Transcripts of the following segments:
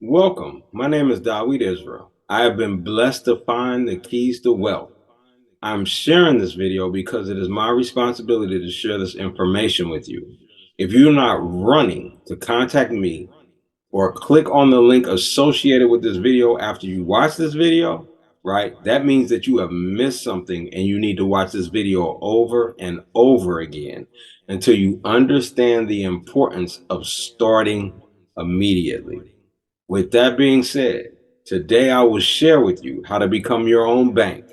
Welcome. My name is Dawid Israel. I have been blessed to find the keys to wealth. I'm sharing this video because it is my responsibility to share this information with you. If you're not running to contact me or click on the link associated with this video after you watch this video, right, that means that you have missed something and you need to watch this video over and over again until you understand the importance of starting immediately. With that being said, today I will share with you how to become your own bank,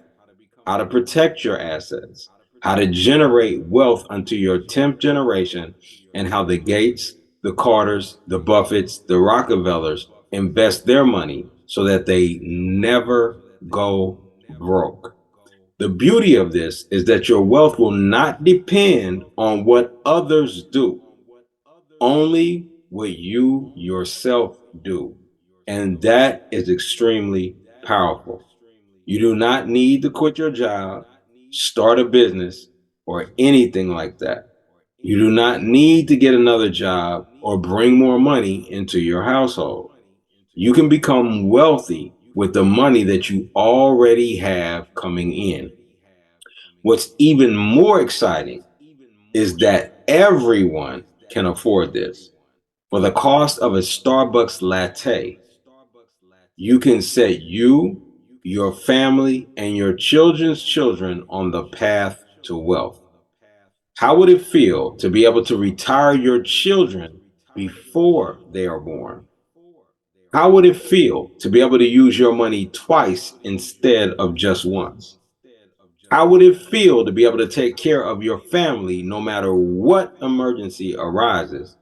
how to protect your assets, how to generate wealth unto your 10th generation, and how the Gates, the Carters, the Buffetts, the Rockefellers invest their money so that they never go broke. The beauty of this is that your wealth will not depend on what others do, only what you yourself do. And that is extremely powerful. You do not need to quit your job, start a business, or anything like that. You do not need to get another job or bring more money into your household. You can become wealthy with the money that you already have coming in. What's even more exciting is that everyone can afford this. For the cost of a Starbucks latte, you can set you, your family, and your children's children on the path to wealth. How would it feel to be able to retire your children before they are born? How would it feel to be able to use your money twice instead of just once? How would it feel to be able to take care of your family no matter what emergency arises?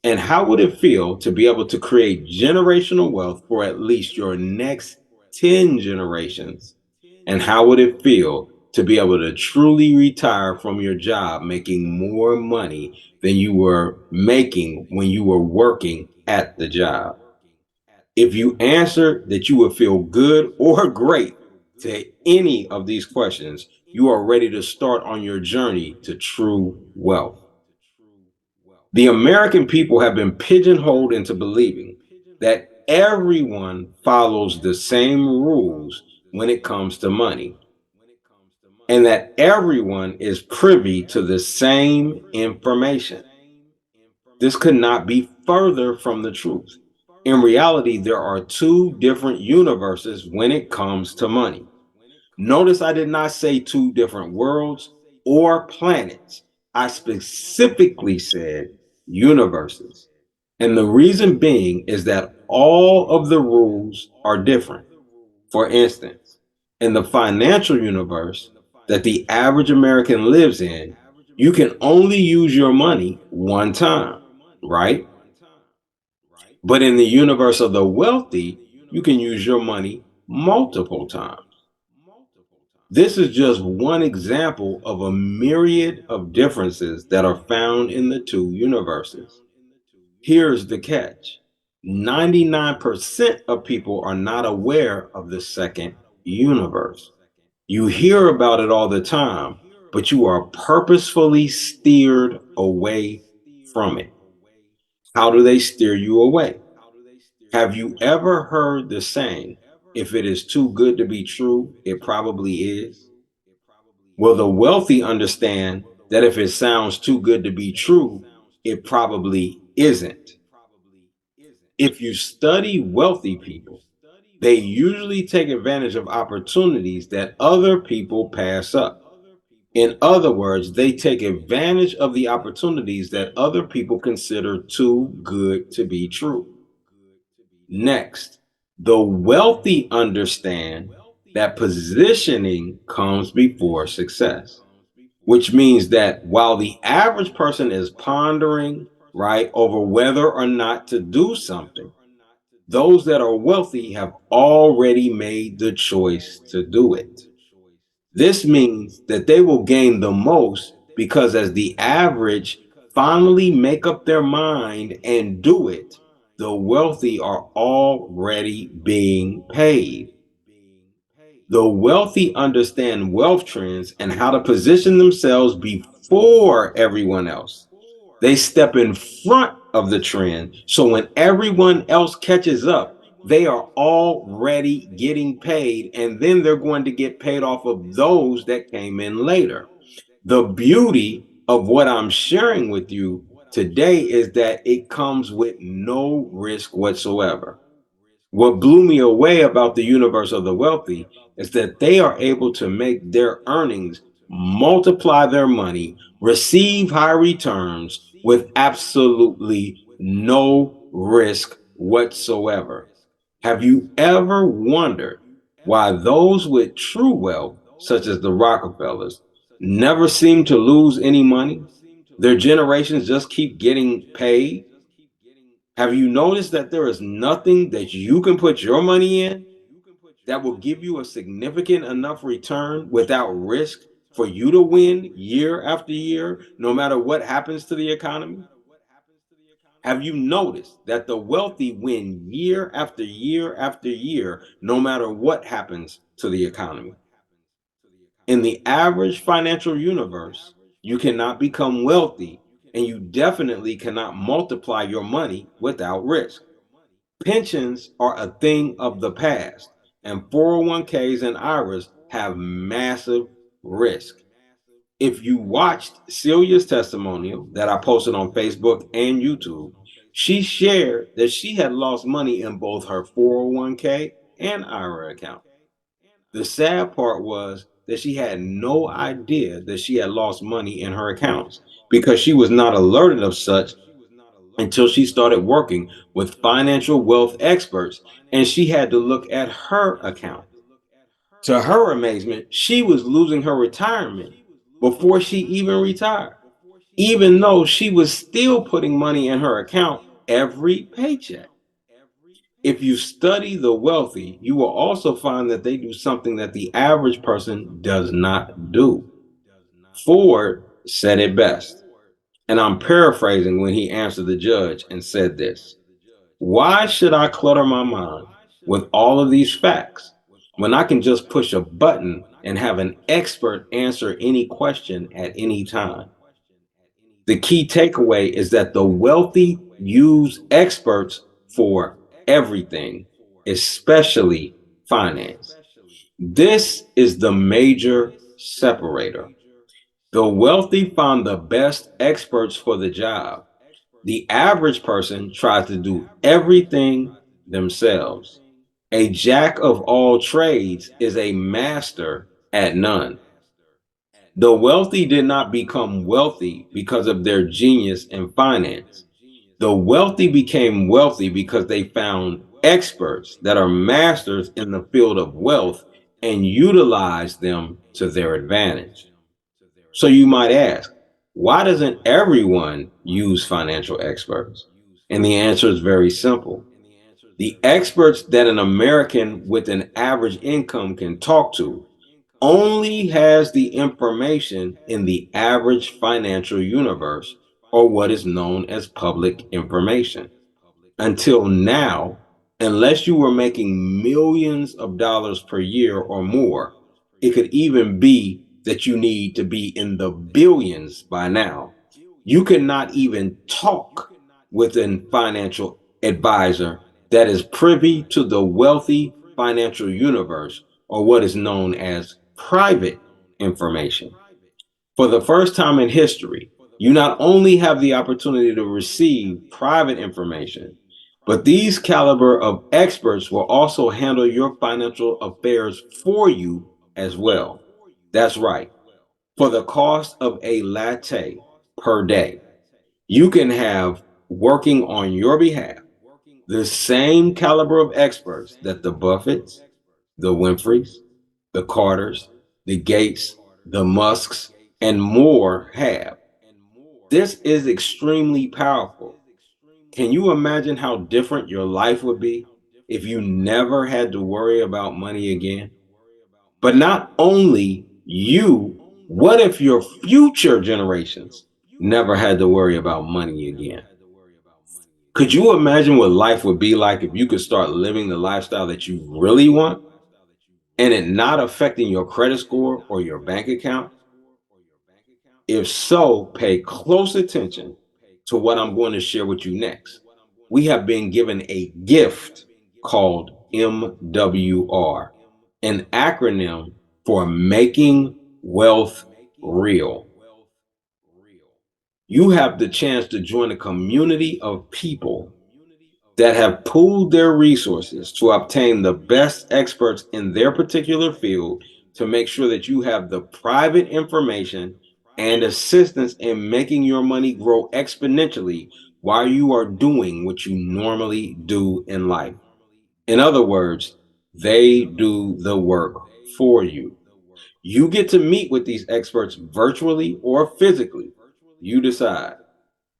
And how would it feel to be able to create generational wealth for at least your next 10 generations? And how would it feel to be able to truly retire from your job making more money than you were making when you were working at the job? If you answer that you would feel good or great to any of these questions, you are ready to start on your journey to true wealth. The American people have been pigeonholed into believing that everyone follows the same rules when it comes to money, and that everyone is privy to the same information. This could not be further from the truth. In reality, there are two different universes when it comes to money. Notice I did not say two different worlds or planets. I specifically said universes. And the reason being is that all of the rules are different. For instance, in the financial universe that the average American lives in, you can only use your money one time, right? But in the universe of the wealthy, you can use your money multiple times. This is just one example of a myriad of differences that are found in the two universes. Here's the catch: 99% of people are not aware of the second universe. You hear about it all the time, but you are purposefully steered away from it. How do they steer you away? Have you ever heard the saying, if it is too good to be true, it probably is? Well, the wealthy understand that if it sounds too good to be true, it probably isn't. If you study wealthy people, they usually take advantage of opportunities that other people pass up. In other words, they take advantage of the opportunities that other people consider too good to be true. Next, the wealthy understand that positioning comes before success, which means that while the average person is pondering, right, over whether or not to do something, those that are wealthy have already made the choice to do it. This means that they will gain the most because, as the average finally make up their mind and do it, the wealthy are already being paid. The wealthy understand wealth trends and how to position themselves before everyone else. They step in front of the trend. So when everyone else catches up, They are already getting paid, and then they're going to get paid off of those that came in later. The beauty of what I'm sharing with you today is that it comes with no risk whatsoever. What blew me away about the universe of the wealthy is that they are able to make their earnings multiply their money, receive high returns with absolutely no risk whatsoever. Have you ever wondered why those with true wealth, such as the Rockefellers, never seem to lose any money? Their generations just keep getting paid. Have you noticed that there is nothing that you can put your money in that will give you a significant enough return without risk for you to win year after year, no matter what happens to the economy? Have you noticed that the wealthy win year after year after year, no matter what happens to the economy? In the average financial universe, you cannot become wealthy, and you definitely cannot multiply your money without risk. Pensions are a thing of the past, and 401ks and IRAs have massive risk. If you watched Celia's testimonial that I posted on Facebook and YouTube, she shared that she had lost money in both her 401k and IRA account. The sad part was that she had no idea that she had lost money in her accounts because she was not alerted of such until she started working with financial wealth experts and she had to look at her account. To her amazement, she was losing her retirement before she even retired, even though she was still putting money in her account every paycheck. If you study the wealthy, you will also find that they do something that the average person does not do. Ford said it best, and I'm paraphrasing when he answered the judge and said this: "Why should I clutter my mind with all of these facts when I can just push a button and have an expert answer any question at any time?" The key takeaway is that the wealthy use experts for everything, especially finance. This is the major separator. The wealthy found the best experts for the job. The average person tries to do everything themselves. A jack of all trades is a master at none. The wealthy did not become wealthy because of their genius in finance. The wealthy became wealthy because they found experts that are masters in the field of wealth and utilized them to their advantage. So you might ask, why doesn't everyone use financial experts? And the answer is very simple. The experts that an American with an average income can talk to only has the information in the average financial universe, or what is known as public information. Until now, unless you were making millions of dollars per year or more, it could even be that you need to be in the billions by now. You cannot even talk with a financial advisor that is privy to the wealthy financial universe, or what is known as private information. For the first time in history, you not only have the opportunity to receive private information, but these caliber of experts will also handle your financial affairs for you as well. That's right. For the cost of a latte per day, you can have working on your behalf the same caliber of experts that the Buffetts, the Winfreys, the Carters, the Gates, the Musks, and more have. This is extremely powerful. Can you imagine how different your life would be if you never had to worry about money again? But not only you, what if your future generations never had to worry about money again? Could you imagine what life would be like if you could start living the lifestyle that you really want and it not affecting your credit score or your bank account? If so, pay close attention to what I'm going to share with you next. We have been given a gift, called MWR, an acronym for Making Wealth Real. You have the chance to join a community of people that have pooled their resources to obtain the best experts in their particular field to make sure that you have the private information and assistance in making your money grow exponentially while you are doing what you normally do in life. In other words, they do the work for you. You get to meet with these experts virtually or physically. You decide,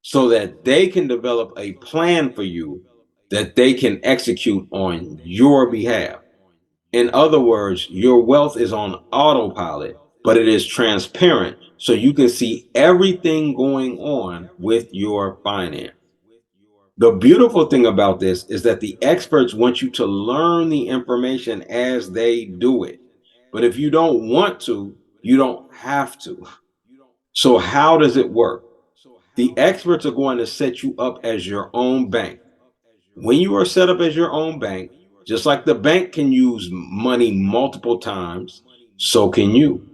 so that they can develop a plan for you that they can execute on your behalf. In other words, your wealth is on autopilot, but it is transparent so you can see everything going on with your finance. The beautiful thing about this is that the experts want you to learn the information as they do it. But if you don't want to, you don't have to. So, how does it work? The experts are going to set you up as your own bank. When you are set up as your own bank, just like the bank can use money multiple times, so can you.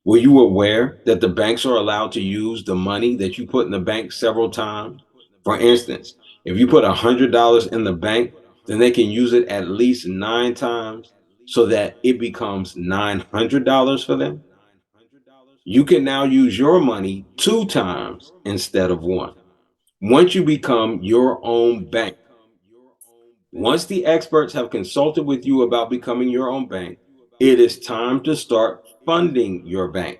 Were you aware that the banks are allowed to use the money that you put in the bank several times? For instance, if you put $100 in the bank, then they can use it at least 9 times so that it becomes $900 for them. You can now use your money 2 times instead of one. Once you become your own bank, once the experts have consulted with you about becoming your own bank, it is time to start funding your bank.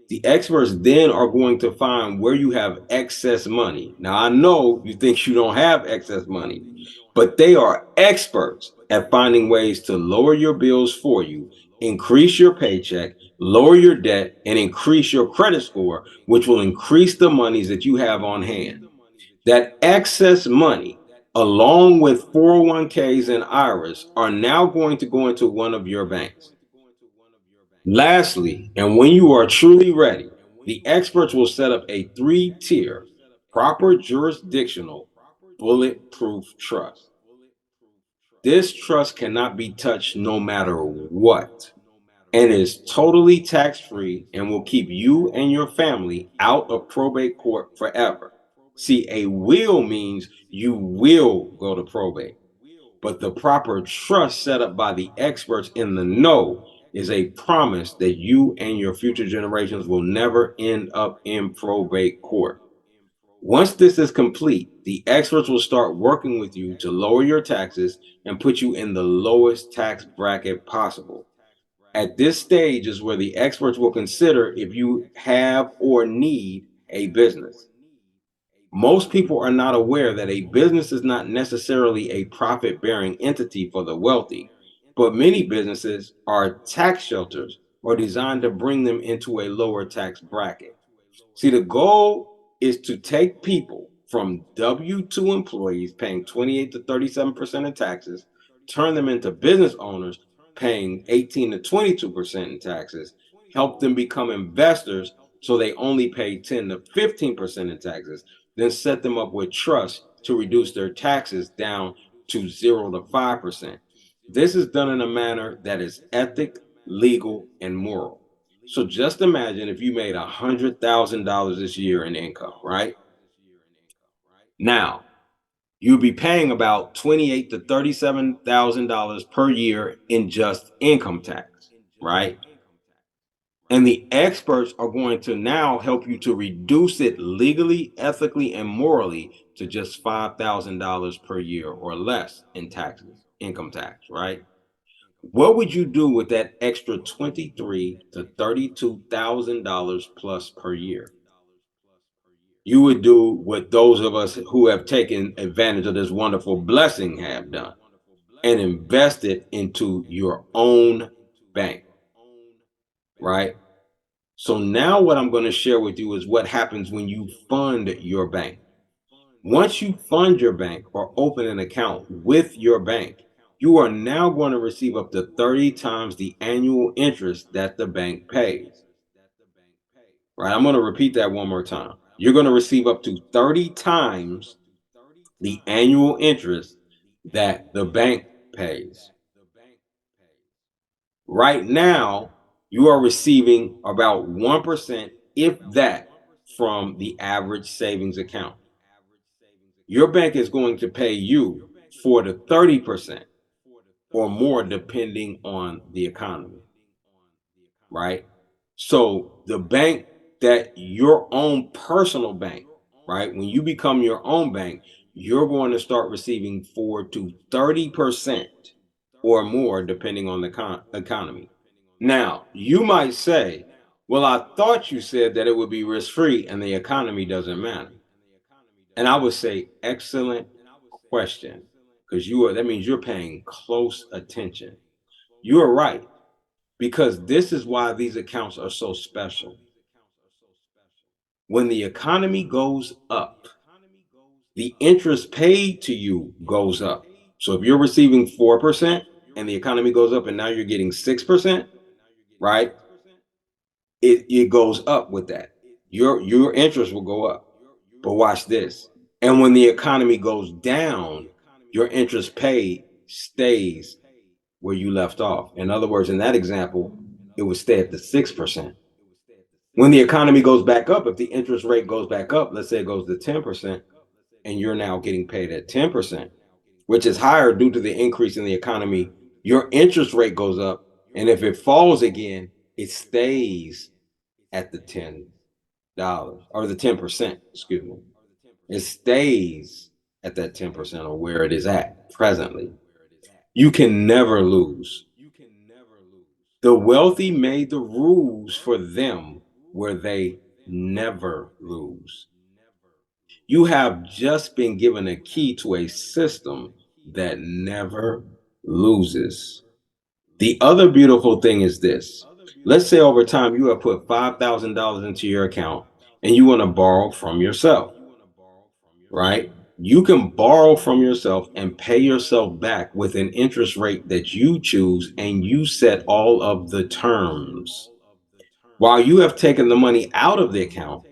The experts then are going to find where you have excess money. Now, I know you think you don't have excess money, but they are experts at finding ways to lower your bills for you, increase your paycheck, lower your debt, and increase your credit score, which will increase the monies that you have on hand. That excess money, along with 401ks and IRAs, are now going to go into one of your banks. Lastly, and when you are truly ready, the experts will set up a 3-tier, proper jurisdictional, bulletproof trust. This trust cannot be touched no matter what, and is totally tax free and will keep you and your family out of probate court forever. See, a will means you will go to probate, but the proper trust set up by the experts in the know is a promise that you and your future generations will never end up in probate court. Once this is complete, the experts will start working with you to lower your taxes and put you in the lowest tax bracket possible. At this stage is where the experts will consider if you have or need a business. Most people are not aware that a business is not necessarily a profit bearing entity for the wealthy, but many businesses are tax shelters or designed to bring them into a lower tax bracket. See, the goal is to take people from W 2 employees paying 28 to 37% in taxes, turn them into business owners paying 18 to 22% in taxes, help them become investors so they only pay 10 to 15% in taxes, then set them up with trust to reduce their taxes down to 0 to 5%. This is done in a manner that is ethic, legal, and moral. So just imagine if you made $100,000 this year in income, right? Now, you'll be paying about $28,000 to $37,000 per year in just income tax, right? And the experts are going to now help you to reduce it legally, ethically, and morally to just $5,000 per year or less in taxes, income tax, right? What would you do with that extra $23,000 to $32,000 plus per year? You would do what those of us who have taken advantage of this wonderful blessing have done and invest it into your own bank, right? So now what I'm going to share with you is what happens when you fund your bank. Once you fund your bank or open an account with your bank, you are now going to receive up to 30 times the annual interest that the bank pays. Right? I'm going to repeat that one more time. You're going to receive up to 30 times the annual interest that the bank pays. Right now, you are receiving about 1%, if that, from the average savings account. Your bank is going to pay you 4 to 30% or more depending on the economy, right? So the bank that your own personal bank, right? When you become your own bank, you're going to start receiving 4 to 30% or more depending on the economy. Now, you might say, well, I thought you said that it would be risk-free and the economy doesn't matter. And I would say, excellent question, because that means you're paying close attention. You're right, because this is why these accounts are so special. When the economy goes up, the interest paid to you goes up. So if you're receiving 4% and the economy goes up and now you're getting 6%, right? It goes up with that. Your interest will go up. But watch this. And when the economy goes down, your interest paid stays where you left off. In other words, in that example, it would stay at the 6%. When the economy goes back up, if the interest rate goes back up, let's say it goes to 10%, and you're now getting paid at 10%, which is higher due to the increase in the economy, your interest rate goes up. And if it falls again, it stays at the $10 or the 10%, excuse me. It stays at that 10% or where it is at presently. You can never lose. The wealthy made the rules for them where they never lose. You have just been given a key to a system that never loses. The other beautiful thing is this. Let's say over time you have put $5,000 into your account and you want to borrow from yourself, right? You can borrow from yourself and pay yourself back with an interest rate that you choose, and you set all of the terms. While you have taken the money out of the account,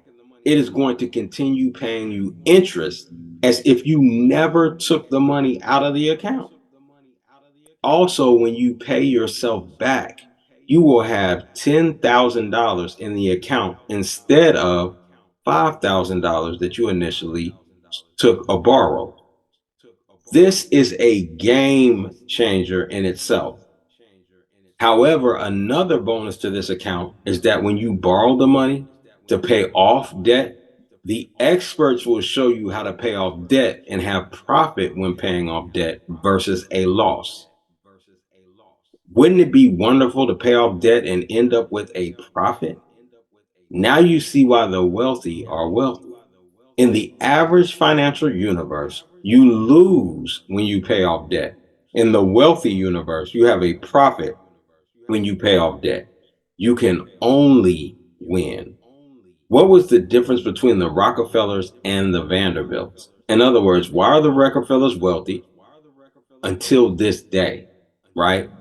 it is going to continue paying you interest as if you never took the money out of the account. Also, when you pay yourself back, you will have $10,000 in the account instead of $5,000 that you initially took or borrowed. This is a game changer in itself. However, another bonus to this account is that when you borrow the money to pay off debt, the experts will show you how to pay off debt and have profit when paying off debt versus a loss. Wouldn't it be wonderful to pay off debt and end up with a profit? Now you see why the wealthy are wealthy. In the average financial universe, you lose when you pay off debt. In the wealthy universe, you have a profit when you pay off debt. You can only win. What was the difference between the Rockefellers and the Vanderbilts? In other words, why are the Rockefellers wealthy until this day, right?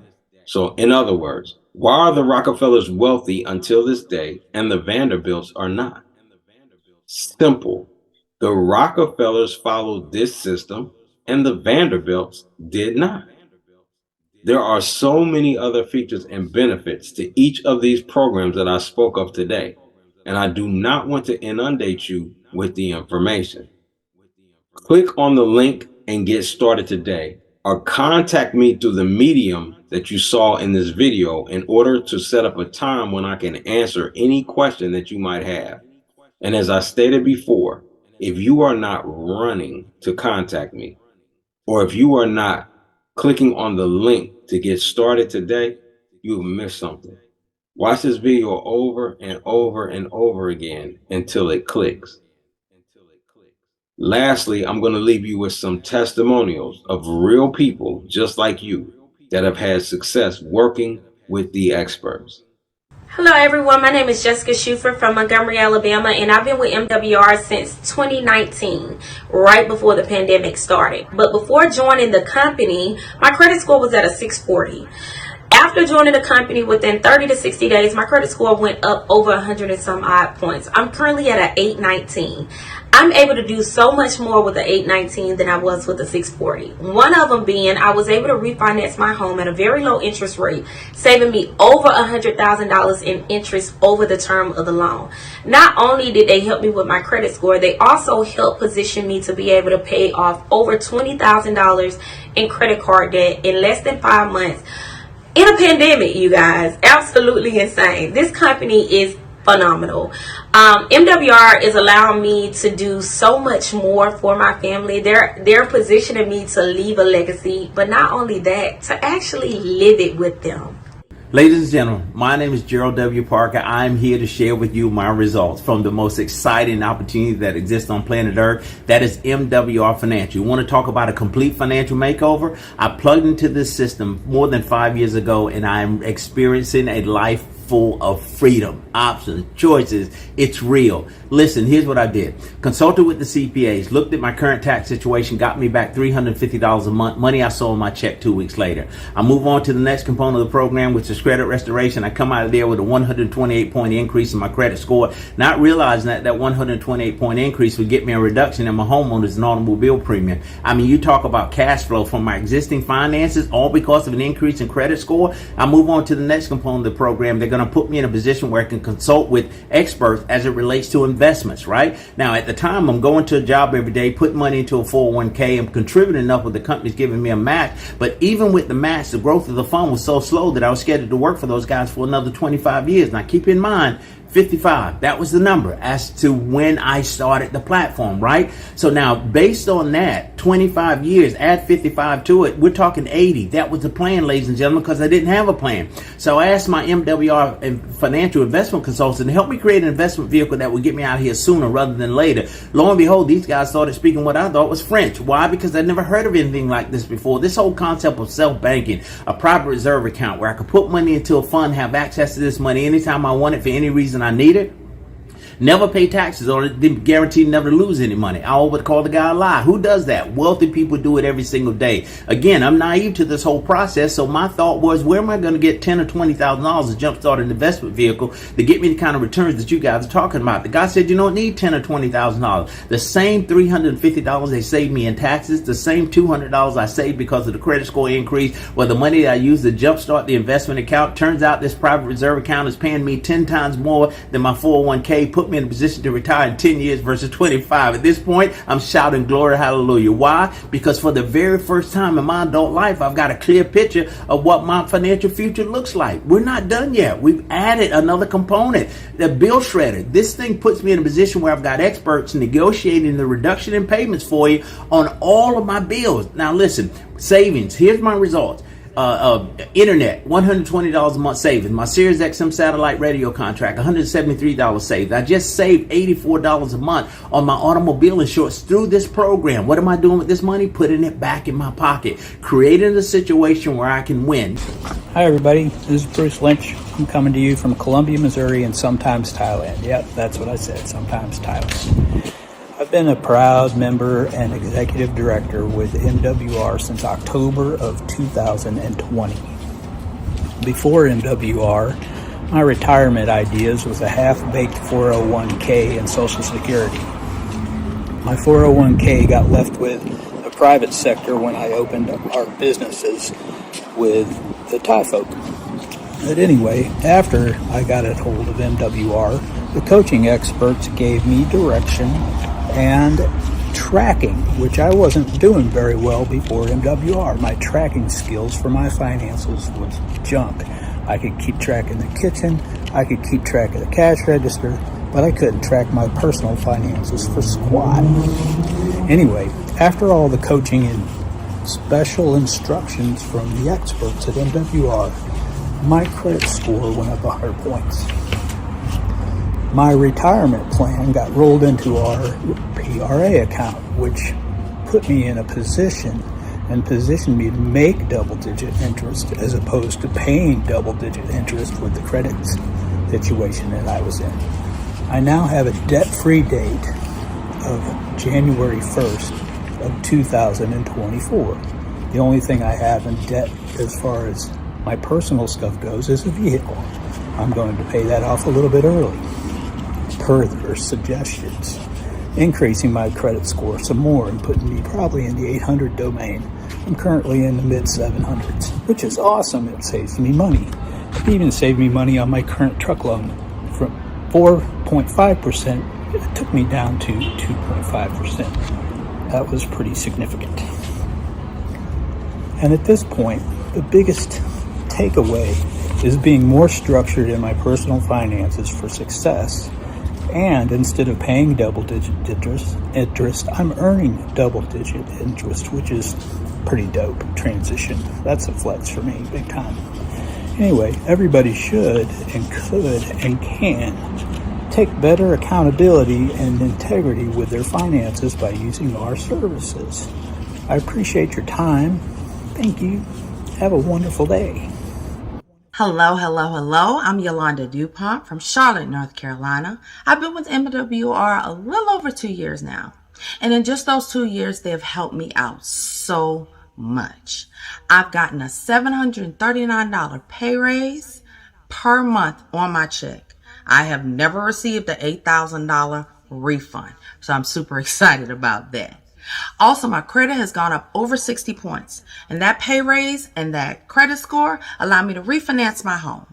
So in other words, why are the Rockefellers wealthy until this day and the Vanderbilts are not? Simple. The Rockefellers followed this system and the Vanderbilts did not. There are so many other features and benefits to each of these programs that I spoke of today, and I do not want to inundate you with the information. Click on the link and get started today, or contact me through the medium that you saw in this video in order to set up a time when I can answer any question that you might have. And as I stated before, if you are not running to contact me, or if you are not clicking on the link to get started today, you've missed something. Watch this video over and over and over again until it clicks. Lastly, I'm going to leave you with some testimonials of real people just like you that have had success working with the experts. Hello everyone, my name is Jessica Schufer from Montgomery, Alabama, and I've been with MWR since 2019, right before the pandemic started. But before joining the company, my credit score was at a 640. After joining the company, within 30 to 60 days, my credit score went up over 100 and some odd points. I'm currently at an 819. I'm able to do so much more with the 819 than I was with the 640. One of them being I was able to refinance my home at a very low interest rate, saving me over $100,000 in interest over the term of the loan. Not only did they help me with my credit score, they also helped position me to be able to pay off over $20,000 in credit card debt in less than 5 months. In a pandemic, you guys, absolutely insane. This company is phenomenal. MWR is allowing me to do so much more for my family. They're positioning me to leave a legacy, but not only that, to actually live it with them. Ladies and gentlemen, my name is Gerald W. Parker. I'm here to share with you my results from the most exciting opportunity that exists on planet Earth. That is MWR Financial. You want to talk about a complete financial makeover? I plugged into this system more than 5 years ago, and I'm experiencing a life full of freedom, options, choices. It's real. Listen, here's what I did. Consulted with the CPAs, looked at my current tax situation, got me back $350 a month, money I saw in my check 2 weeks later. I move on to the next component of the program, which is credit restoration. I come out of there with a 128-point increase in my credit score, not realizing that 128-point increase would get me a reduction in my homeowners and automobile premium. I mean, you talk about cash flow from my existing finances, all because of an increase in credit score. I move on to the next component of the program. They're going to put me in a position where I can consult with experts as it relates to investments, right? Now, at the time, I'm going to a job every day, putting money into a 401k. I'm contributing enough with the company's giving me a match. But even with the match, the growth of the fund was so slow that I was scheduled to work for those guys for another 25 years. Now, keep in mind, 55, that was the number as to when I started the platform, right? So now, based on that, 25 years, add 55 to it, we're talking 80. That was the plan, ladies and gentlemen, because I didn't have a plan. So I asked my MWR financial investment consultant to help me create an investment vehicle that would get me out of here sooner rather than later. Lo and behold, these guys started speaking what I thought was French. Why? Because I'd never heard of anything like this before. This whole concept of self-banking, a private reserve account where I could put money into a fund, have access to this money anytime I want it for any reason I need it. Never pay taxes on it, guaranteed never to lose any money. I would call the guy a lie. Who does that? Wealthy people do it every single day. Again, I'm naive to this whole process, so my thought was, where am I going to get $10,000 or $20,000 to jumpstart an investment vehicle to get me the kind of returns that you guys are talking about? The guy said you don't need $10,000 or $20,000. The same $350 they saved me in taxes, the same $200 I saved because of the credit score increase, well, the money that I used to jumpstart the investment account, turns out this private reserve account is paying me 10 times more than my 401k, put me in a position to retire in 10 years versus 25. At this point, I'm shouting glory, hallelujah. Why? Because for the very first time in my adult life, I've got a clear picture of what my financial future looks like. We're not done yet. We've added another component, the bill shredder. This thing puts me in a position where I've got experts negotiating the reduction in payments for you on all of my bills. Now listen, savings, here's my results. Internet, $120 a month savings. My Sirius XM satellite radio contract, $173 saved. I just saved $84 a month on my automobile insurance through this program. What am I doing with this money? Putting it back in my pocket, creating a situation where I can win. Hi everybody, this is Bruce Lynch. I'm coming to you from Columbia, Missouri, and sometimes Thailand. Yep, that's what I said, sometimes Thailand. I've been a proud member and executive director with MWR since October of 2020. Before MWR, my retirement ideas was a half-baked 401k and Social Security. My 401k got left with the private sector when I opened our businesses with the Thai folk. But anyway, after I got a hold of MWR, the coaching experts gave me direction and tracking, which I wasn't doing very well before MWR. My tracking skills for my finances was junk. I could keep track in the kitchen, I could keep track of the cash register, but I couldn't track my personal finances for squat. Anyway, after all the coaching and special instructions from the experts at MWR, my credit score went up 100 points. My retirement plan got rolled into our PRA account, which put me in a position and positioned me to make double-digit interest as opposed to paying double-digit interest with the credit situation that I was in. I now have a debt-free date of January 1st of 2024. The only thing I have in debt as far as my personal stuff goes is a vehicle. I'm going to pay that off a little bit early. Further suggestions. increasing my credit score some more and putting me probably in the 800 domain. I'm currently in the mid 700s, which is awesome. It saves me money. It even saved me money on my current truck loan. From 4.5%, it took me down to 2.5%. That was pretty significant. And at this point, the biggest takeaway is being more structured in my personal finances for success. And instead of paying double-digit interest, I'm earning double-digit interest, which is pretty dope transition. That's a flex for me, big time. Anyway, everybody should and could and can take better accountability and integrity with their finances by using our services. I appreciate your time. Thank you. Have a wonderful day. Hello. I'm Yolanda DuPont from Charlotte, North Carolina. I've been with MWR a little over 2 years now. And in just those 2 years, they have helped me out so much. I've gotten a $739 pay raise per month on my check. I have never received an $8,000 refund. So I'm super excited about that. Also, my credit has gone up over 60 points, and that pay raise and that credit score allowed me to refinance my home.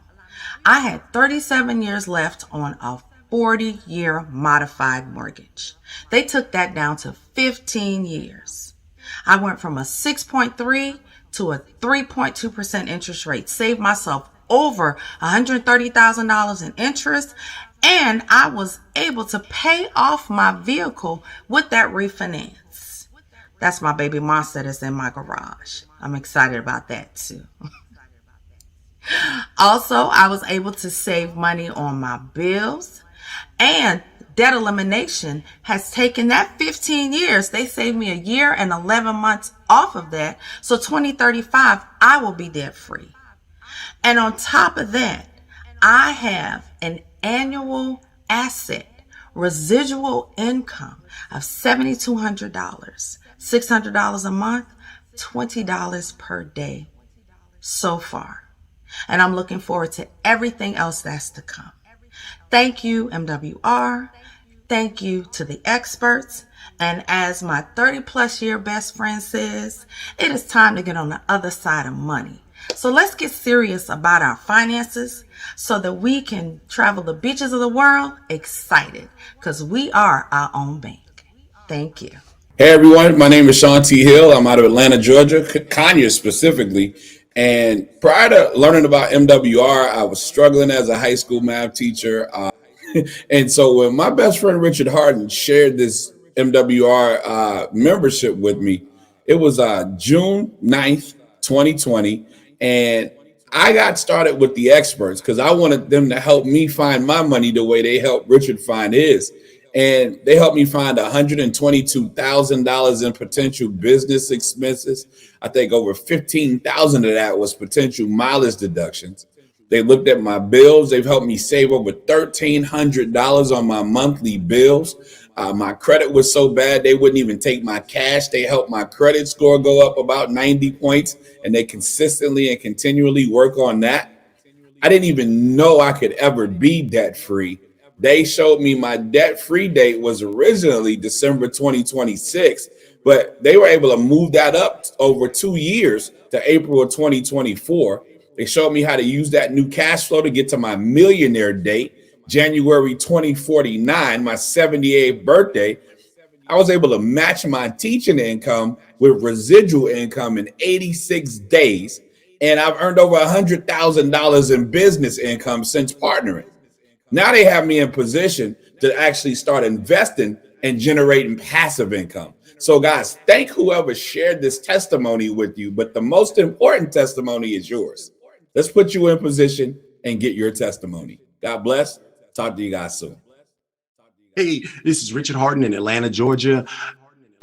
I had 37 years left on a 40-year modified mortgage. They took that down to 15 years. I went from a 6.3 to a 3.2% interest rate, saved myself over $130,000 in interest, and I was able to pay off my vehicle with that refinance. That's my baby monster that's in my garage. I'm excited about that too. Also, I was able to save money on my bills, and debt elimination has taken that 15 years. They saved me a year and 11 months off of that. So 2035, I will be debt free. And on top of that, I have an annual asset residual income of $7,200. $600 a month, $20 per day so far. And I'm looking forward to everything else that's to come. Thank you, MWR. Thank you to the experts. And as my 30-plus year best friend says, it is time to get on the other side of money. So let's get serious about our finances so that we can travel the beaches of the world excited, because we are our own bank. Thank you. Hey everyone, my name is Sean T. Hill. I'm out of Atlanta, Georgia, Conyers specifically. And prior to learning about MWR, I was struggling as a high school math teacher. And so when my best friend Richard Harden shared this MWR membership with me, it was June 9th, 2020. And I got started with the experts because I wanted them to help me find my money the way they helped Richard find his. And they helped me find $122,000 in potential business expenses. I think over $15,000 of that was potential mileage deductions. They looked at my bills. They've helped me save over $1,300 on my monthly bills. My credit was so bad they wouldn't even take my cash. They helped my credit score go up about 90 points, and they consistently and continually work on that. I didn't even know I could ever be debt free. They showed me my debt-free date was originally December 2026, but they were able to move that up over 2 years to April of 2024. They showed me how to use that new cash flow to get to my millionaire date, January 2049, my 78th birthday. I was able to match my teaching income with residual income in 86 days, and I've earned over $100,000 in business income since partnering. Now they have me in position to actually start investing and generating passive income. So guys, thank whoever shared this testimony with you, but the most important testimony is yours. Let's put you in position and get your testimony. God bless. Talk to you guys soon. Hey, this is Richard Harden in Atlanta, Georgia.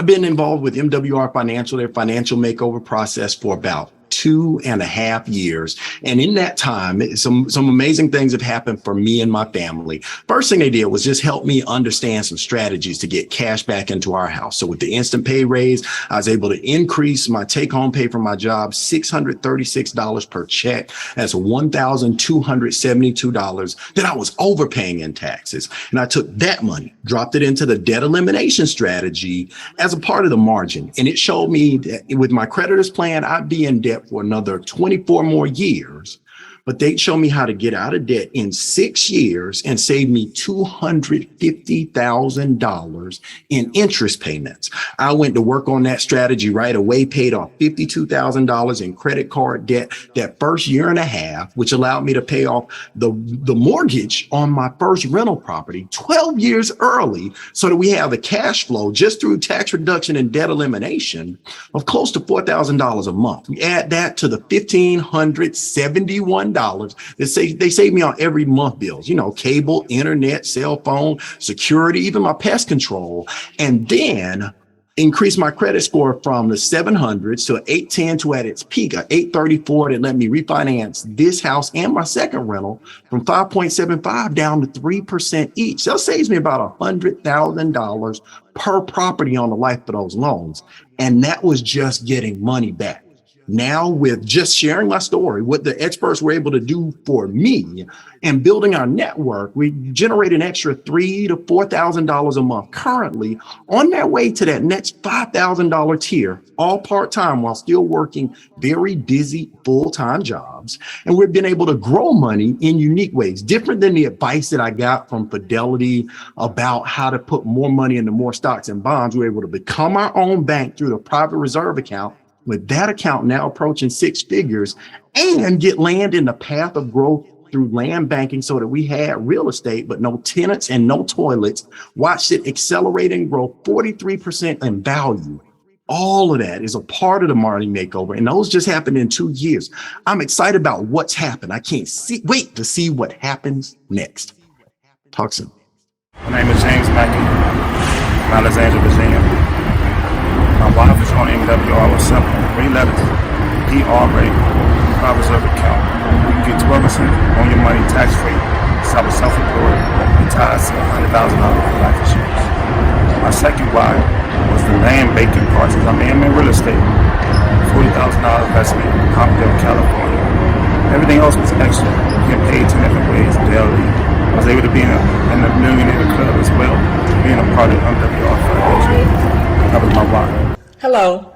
I've been involved with MWR Financial, their financial makeover process, for about 2.5 years. And in that time, some amazing things have happened for me and my family. First thing they did was just help me understand some strategies to get cash back into our house. So with the instant pay raise, I was able to increase my take-home pay from my job, $636 per check. That's $1,272 that I was overpaying in taxes. And I took that money, dropped it into the debt elimination strategy as a part of the margin. And it showed me that with my creditors plan, I'd be in debt for another 24 more years. But they'd show me how to get out of debt in 6 years and save me $250,000 in interest payments. I went to work on that strategy right away, paid off $52,000 in credit card debt that first year and a half, which allowed me to pay off the mortgage on my first rental property 12 years early, so that we have the cash flow just through tax reduction and debt elimination of close to $4,000 a month. We add that to the $1,571 they save me on every month bills, cable, internet, cell phone, security, even my pest control, and then increase my credit score from the 700s to 810 to at its peak, a 834 that let me refinance this house and my second rental from 5.75 down to 3% each. That saves me about $100,000 per property on the life of those loans. And that was just getting money back. Now, with just sharing my story, what the experts were able to do for me and building our network, we generate an extra $3,000 to $4,000 a month currently, on their way to that next $5,000 tier, all part-time while still working very busy full-time jobs. And we've been able to grow money in unique ways, different than the advice that I got from Fidelity about how to put more money into more stocks and bonds. We're able to become our own bank through the private reserve account, with that account now approaching 6 figures, and get land in the path of growth through land banking, so that we had real estate, but no tenants and no toilets. Watched it accelerate and grow 43% in value. All of that is a part of the Marley Makeover, and those just happened in 2 years. I'm excited about what's happened. I can't wait to see what happens next. Talk soon. My name is James Mackey from Alexandria, Virginia. My wife is on MWR with simple 3 letters, PRA, private reserve account. You can get 12% on your money tax-free. So I was self-employed, retired, $100,000 for life insurance. My second why was the land banking part, since I'm in real estate. $40,000 investment in Palmdale, California. Everything else was extra. Getting paid 10 different ways daily. I was able to be in the millionaire club as well, being a part of MWR Foundation. That was my why. Hello,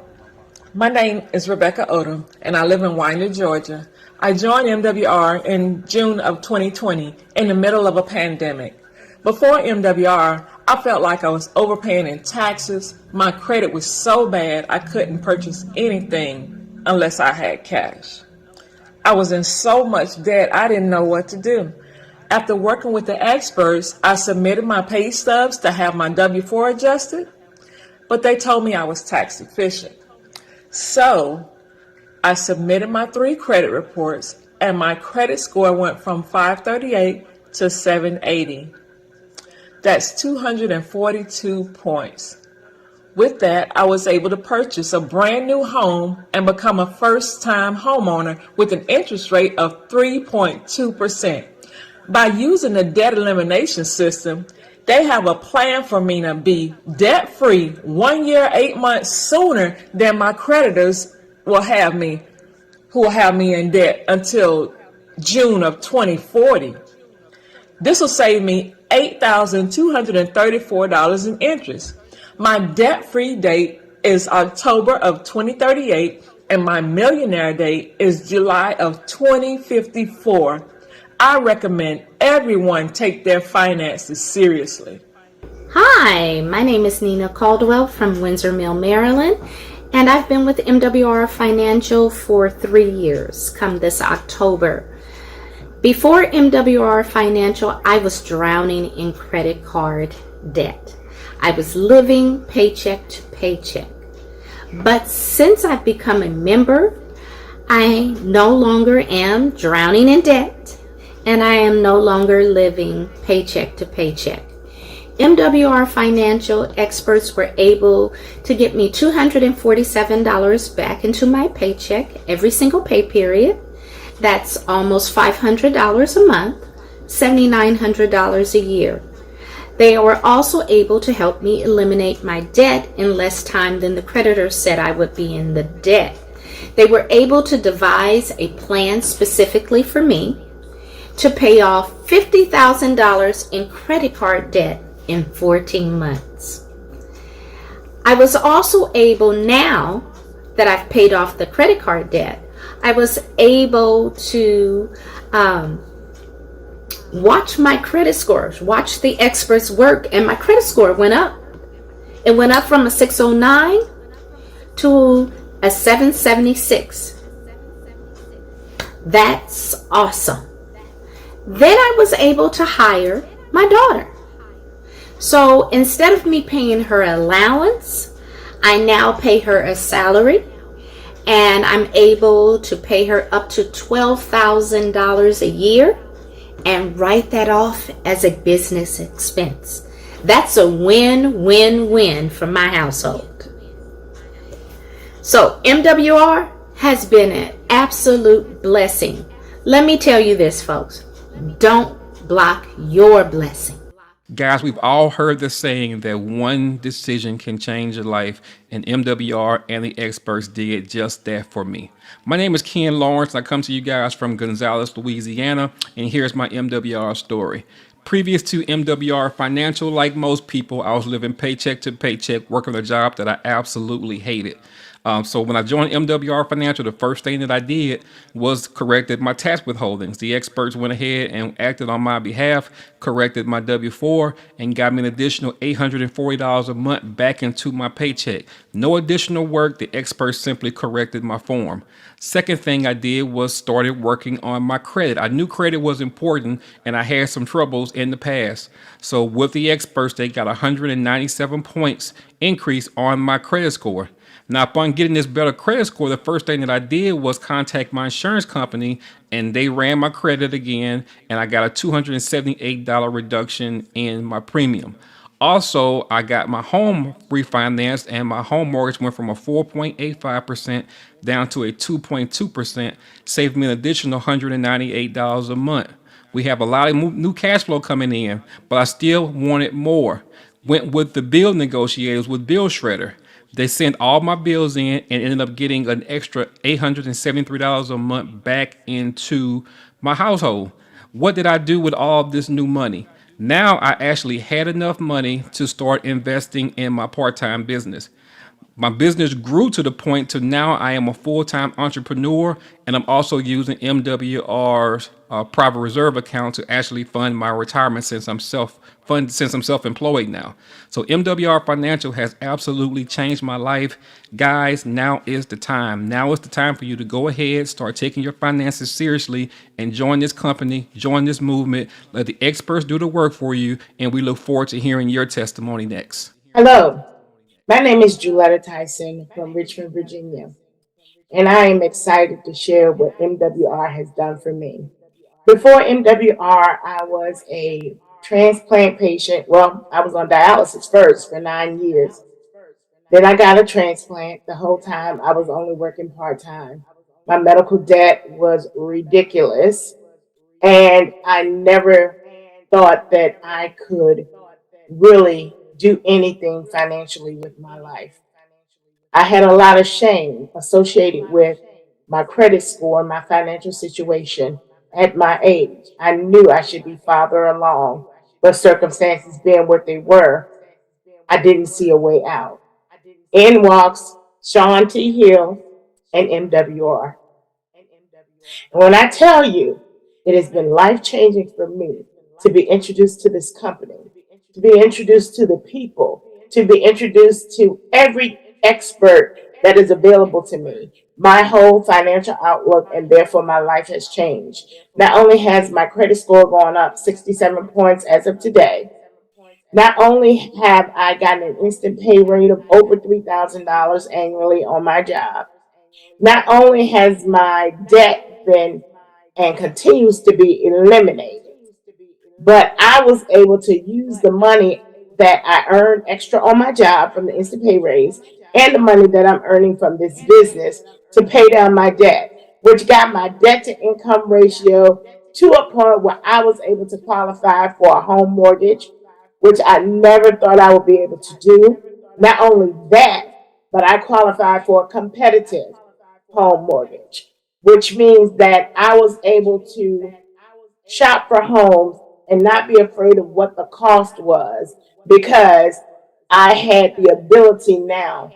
my name is Rebecca Odom, and I live in Winder, Georgia. I joined MWR in June of 2020 in the middle of a pandemic. Before MWR, I felt like I was overpaying in taxes. My credit was so bad I couldn't purchase anything unless I had cash. I was in so much debt I didn't know what to do. After working with the experts, I submitted my pay stubs to have my W-4 adjusted, but they told me I was tax efficient. So I submitted my 3 credit reports, and my credit score went from 538 to 780. That's 242 points. With that, I was able to purchase a brand new home and become a first-time homeowner with an interest rate of 3.2%. By using the debt elimination system, they have a plan for me to be debt-free 1 year, 8 months sooner than my creditors will have me, who will have me in debt until June of 2040. This will save me $8,234 in interest. My debt-free date is October of 2038, and my millionaire date is July of 2054. I recommend everyone take their finances seriously. Hi, my name is Nina Caldwell from Windsor Mill, Maryland, and I've been with MWR Financial for 3 years, come this October. Before MWR Financial, I was drowning in credit card debt. I was living paycheck to paycheck. But since I've become a member, I no longer am drowning in debt, and I am no longer living paycheck to paycheck. MWR Financial experts were able to get me $247 back into my paycheck every single pay period. That's almost $500 a month, $7,900 a year. They were also able to help me eliminate my debt in less time than the creditor said I would be in the debt. They were able to devise a plan specifically for me to pay off $50,000 in credit card debt in 14 months. I was also able, now that I've paid off the credit card debt, I was able to watch my credit scores, watch the experts work, and my credit score went up. It went up from a 609 to a 776. That's awesome. Then I was able to hire my daughter. So instead of me paying her allowance, I now pay her a salary, and I'm able to pay her up to $12,000 a year and write that off as a business expense. That's a win-win-win for my household. So MWR has been an absolute blessing. Let me tell you this, folks. Don't block your blessing. Guys, we've all heard the saying that one decision can change your life, and MWR and the experts did just that for me. My name is Ken Lawrence, and I come to you guys from Gonzales, Louisiana, and here's my MWR story. Previous to MWR Financial, like most people, I was living paycheck to paycheck, working a job that I absolutely hated. So when I joined MWR Financial, the first thing that I did was corrected my tax withholdings. The experts went ahead and acted on my behalf, corrected my W-4, and got me an additional $840 a month back into my paycheck. No additional work. The experts simply corrected my form. Second thing I did was started working on my credit. I knew credit was important, and I had some troubles in the past. So with the experts, they got 197 points increase on my credit score. Now, upon getting this better credit score, the first thing that I did was contact my insurance company, and they ran my credit again, and I got a $278 reduction in my premium. Also, I got my home refinanced, and my home mortgage went from a 4.85% down to a 2.2%, saved me an additional $198 a month. We have a lot of new cash flow coming in, but I still wanted more. Went with the bill negotiators with Bill Shredder. They sent all my bills in and ended up getting an extra $873 a month back into my household. What did I do with all of this new money? Now I actually had enough money to start investing in my part-time business. My business grew to the point to now I am a full-time entrepreneur, and I'm also using MWR's private reserve account to actually fund my retirement since I'm self-employed now. So MWR Financial has absolutely changed my life. Guys, now is the time. Now is the time for you to go ahead, start taking your finances seriously, and join this company, join this movement. Let the experts do the work for you, and we look forward to hearing your testimony next. Hello, my name is Juletta Tyson from Richmond, Virginia, and I am excited to share what MWR has done for me. Before MWR, I was a transplant patient. Well, I was on dialysis first for 9 years. Then I got a transplant. The whole time I was only working part-time. My medical debt was ridiculous, and I never thought that I could really do anything financially with my life. I had a lot of shame associated with my credit score, my financial situation at my age. I knew I should be farther along, but circumstances being what they were, I didn't see a way out. In walks Sean T. Hill and MWR. And when I tell you, it has been life-changing for me to be introduced to this company, to be introduced to the people, to be introduced to every expert that is available to me. My whole financial outlook and therefore my life has changed. Not only has my credit score gone up 67 points as of today, not only have I gotten an instant pay rate of over $3,000 annually on my job, not only has my debt been and continues to be eliminated, but I was able to use the money that I earned extra on my job from the instant pay raise and the money that I'm earning from this business to pay down my debt, which got my debt to income ratio to a point where I was able to qualify for a home mortgage, which I never thought I would be able to do. Not only that, but I qualified for a competitive home mortgage, which means that I was able to shop for homes and not be afraid of what the cost was because I had the ability now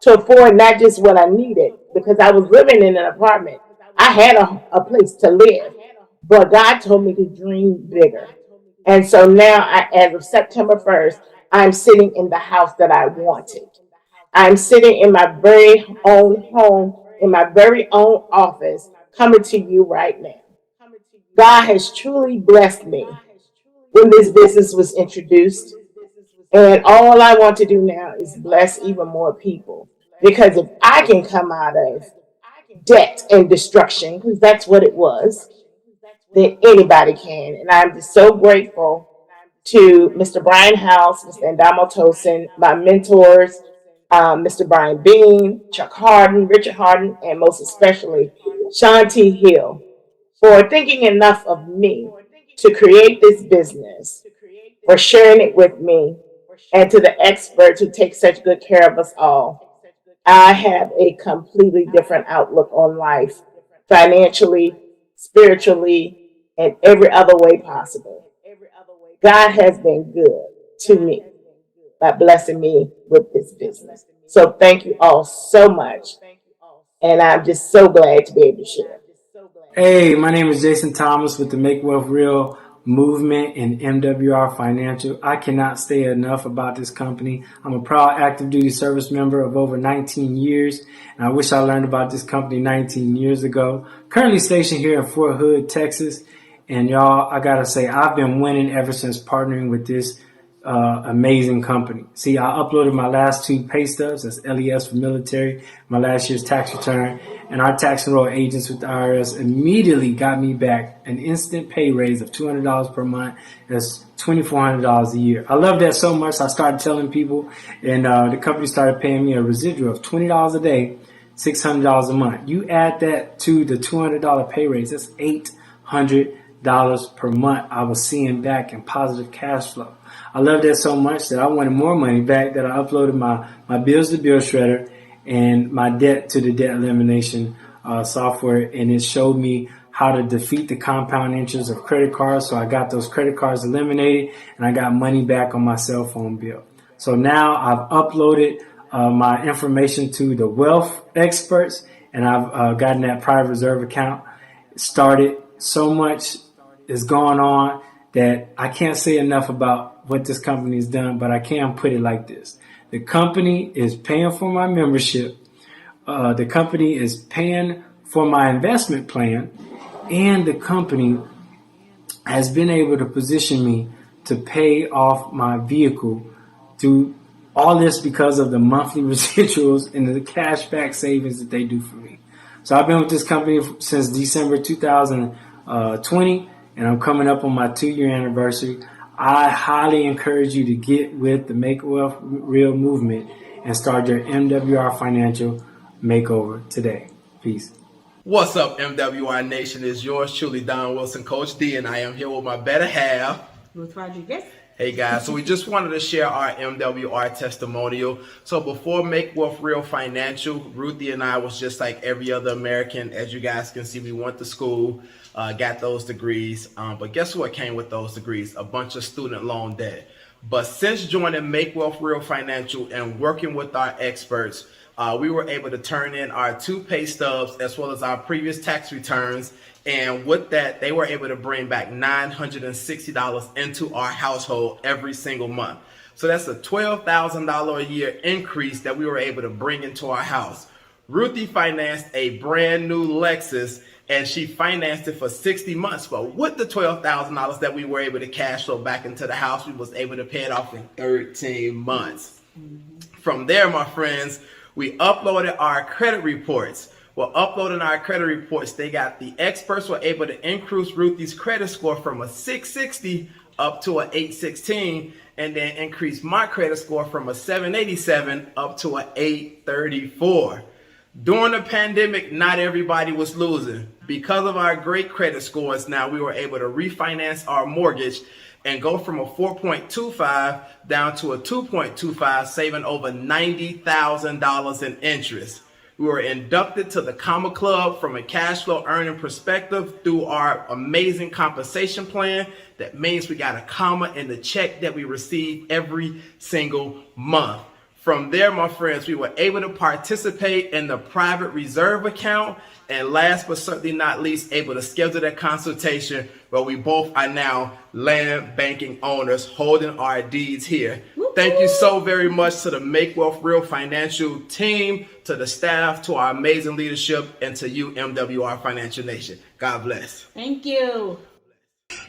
to afford not just what I needed because I was living in an apartment. I had a place to live, but God told me to dream bigger. And so now, as of September 1st, I'm sitting in the house that I wanted. I'm sitting in my very own home, in my very own office, coming to you right now. God has truly blessed me when this business was introduced. And all I want to do now is bless even more people. Because if I can come out of debt and destruction, because that's what it was, then anybody can. And I'm just so grateful to Mr. Brian House, Mr. Ndamo Tosin, my mentors, Mr. Brian Bean, Chuck Harden, Richard Harden, and most especially Sean T. Hill for thinking enough of me to create this business, for sharing it with me, and to the experts who take such good care of us all. I have a completely different outlook on life, financially, spiritually, and every other way possible. God has been good to me by blessing me with this business. So thank you all so much. And I'm just so glad to be able to share. Hey, my name is Jason Thomas with the Make Wealth Real movement and MWR Financial. I cannot say enough about this company. I'm a proud active duty service member of over 19 years, and I wish I learned about this company 19 years ago. Currently stationed here in Fort Hood, Texas, and y'all, I gotta say, I've been winning ever since partnering with this amazing company. See, I uploaded my last 2 pay stubs, that's LES for military, my last year's tax return, and our tax enroll agents with the IRS immediately got me back an instant pay raise of $200 per month. That's $2,400 a year. I love that so much, I started telling people, and the company started paying me a residual of $20 a day, $600 a month. You add that to the $200 pay raise, that's $800 per month I was seeing back in positive cash flow. I love that so much that I wanted more money back, that I uploaded my bills to bill shredder and my debt to the debt elimination software, and it showed me how to defeat the compound interest of credit cards. So I got those credit cards eliminated and I got money back on my cell phone bill. So now I've uploaded my information to the wealth experts, and I've gotten that private reserve account started. So much is going on that I can't say enough about what this company has done, but I can put it like this. The company is paying for my membership. The company is paying for my investment plan, and the company has been able to position me to pay off my vehicle through all this because of the monthly residuals and the cashback savings that they do for me. So I've been with this company since December 2020, and I'm coming up on my 2-year anniversary. I highly encourage you to get with the Make Wealth Real movement and start your MWR Financial makeover today. Peace. What's up, MWR Nation? It's yours truly, Don Wilson, Coach D, and I am here with my better half, Ruth Rodriguez. Hey guys, so we just wanted to share our MWR testimonial. So before Make Wealth Real Financial, Ruthie and I was just like every other American. As you guys can see, we went to school, got those degrees. But guess what came with those degrees? A bunch of student loan debt. But since joining Make Wealth Real Financial and working with our experts, we were able to turn in our 2 pay stubs as well as our previous tax returns. And with that, they were able to bring back $960 into our household every single month. So that's a $12,000 a year increase that we were able to bring into our house. Ruthie financed a brand new Lexus, and she financed it for 60 months. But with the $12,000 that we were able to cash flow back into the house, we was able to pay it off in 13 months. From there, my friends, we uploaded our credit reports. Well, uploading our credit reports, the experts were able to increase Ruthie's credit score from a 660 up to an 816, and then increased my credit score from a 787 up to an 834. During the pandemic, not everybody was losing. Because of our great credit scores, now we were able to refinance our mortgage and go from a 4.25 down to a 2.25, saving over $90,000 in interest. We were inducted to the Comma Club from a cash flow earning perspective through our amazing compensation plan. That means we got a comma in the check that we receive every single month. From there, my friends, we were able to participate in the private reserve account. And last but certainly not least, able to schedule that consultation where we both are now land banking owners holding our deeds here. Thank you so very much to the Make Wealth Real financial team, to the staff, to our amazing leadership, and to you, MWR Financial Nation. God bless. Thank you.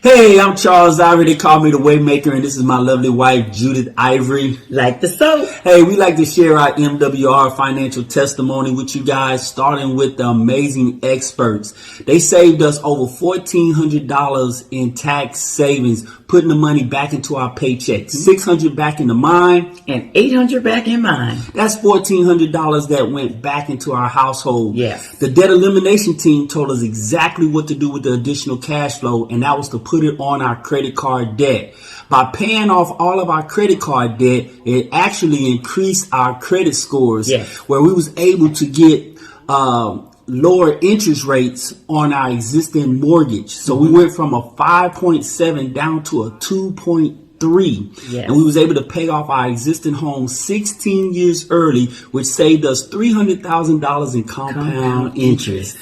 Hey, I'm Charles Ivory. They call me the Waymaker, and this is my lovely wife, Judith Ivory. Like the soap. Hey, we like to share our MWR financial testimony with you guys, starting with the amazing experts. They saved us over $1,400 in tax savings, putting the money back into our paychecks. $600 back into mine, and $800 back in mine. That's $1,400 that went back into our household. Yes. The debt elimination team told us exactly what to do with the additional cash flow, and that was to put it on our credit card debt. By paying off all of our credit card debt, it actually increased our credit scores, where we was able to get lower interest rates on our existing mortgage. So we went from a 5.7 down to a 2.3. And we was able to pay off our existing home 16 years early, which saved us $300,000 in compound interest.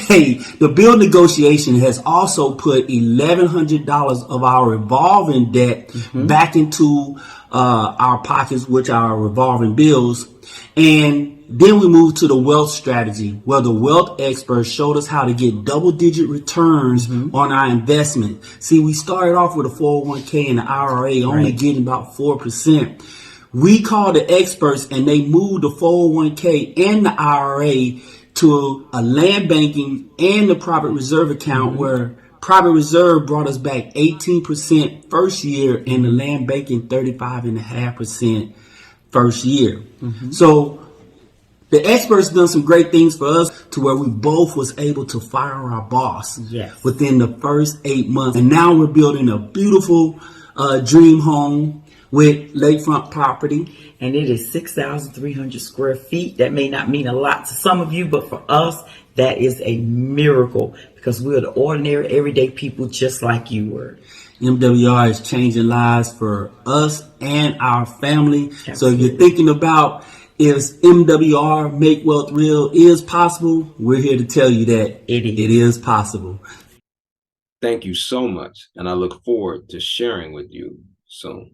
Hey, the bill negotiation has also put $1,100 of our revolving debt back into our pockets, which are our revolving bills. And then we moved to the wealth strategy, where the wealth experts showed us how to get double-digit returns on our investment. See, we started off with a 401k and an IRA, only getting about 4%. We called the experts, and they moved the 401k and the IRA to a land banking and the private reserve account, where private reserve brought us back 18% first year, and the land banking 35.5% first year. So the experts done some great things for us, to where we both was able to fire our boss within the first 8 months. And now we're building a beautiful dream home with lakefront property. And it is 6,300 square feet. That may not mean a lot to some of you, but for us, that is a miracle, because we're the ordinary, everyday people just like you were. MWR is changing lives for us and our family. Absolutely. So if you're thinking about if MWR Make Wealth Real is possible, we're here to tell you that it is possible. Thank you so much, and I look forward to sharing with you soon.